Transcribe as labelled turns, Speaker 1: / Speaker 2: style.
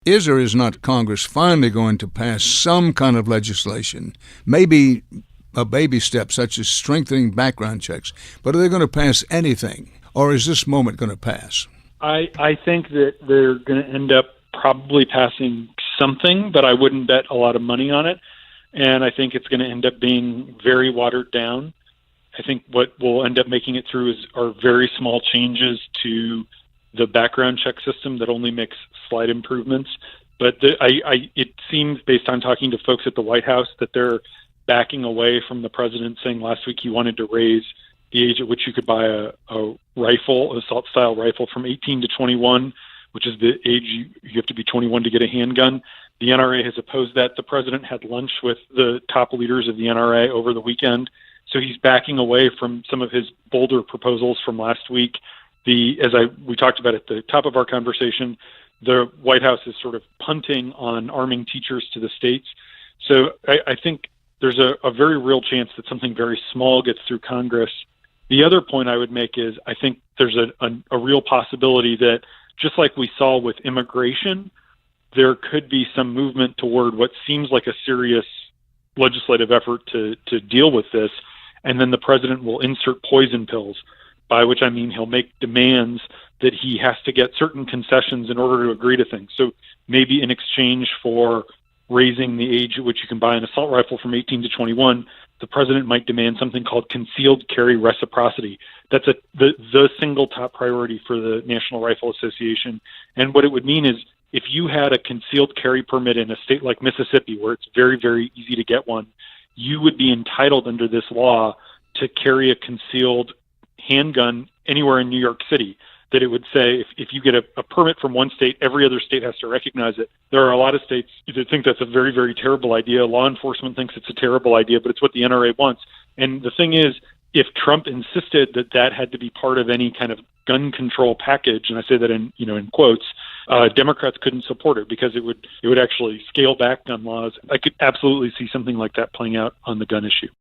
Speaker 1: Is or is not Congress finally going to pass some kind of legislation, maybe a baby step such as strengthening background checks, but are they going to pass anything, or is this moment going to pass?
Speaker 2: I think that they're going to end up probably passing something, but I wouldn't bet a lot of money on it, and I think it's going to end up being very watered down. I think what will end up making it through are very small changes to the background check system that only makes slight improvements. But it seems, based on talking to folks at the White House, that they're backing away from the president saying last week he wanted to raise the age at which you could buy a rifle, an assault-style rifle, from 18 to 21, which is the age you have to be 21 to get a handgun. The NRA has opposed that. The president had lunch with the top leaders of the NRA over the weekend, so he's backing away from some of his bolder proposals from last week. We talked about at the top of our conversation, the White House is sort of punting on arming teachers to the states. So I think there's a very real chance that something very small gets through Congress. The other point I would make is I think there's a real possibility that, just like we saw with immigration, there could be some movement toward what seems like a serious legislative effort to deal with this, and then the president will insert poison pills, by which I mean he'll make demands that he has to get certain concessions in order to agree to things. So maybe in exchange for raising the age at which you can buy an assault rifle from 18 to 21, the president might demand something called concealed carry reciprocity. That's the single top priority for the National Rifle Association. And what it would mean is if you had a concealed carry permit in a state like Mississippi, where it's very, very easy to get one, you would be entitled under this law to carry a concealed handgun anywhere in New York City. That it would say if you get a permit from one state, every other state has to recognize it. There are a lot of states that think that's a very, very terrible idea. Law enforcement thinks it's a terrible idea, but it's what the NRA wants. And the thing is, if Trump insisted that that had to be part of any kind of gun control package, and I say that in quotes, Democrats couldn't support it because it would actually scale back gun laws. I could absolutely see something like that playing out on the gun issue.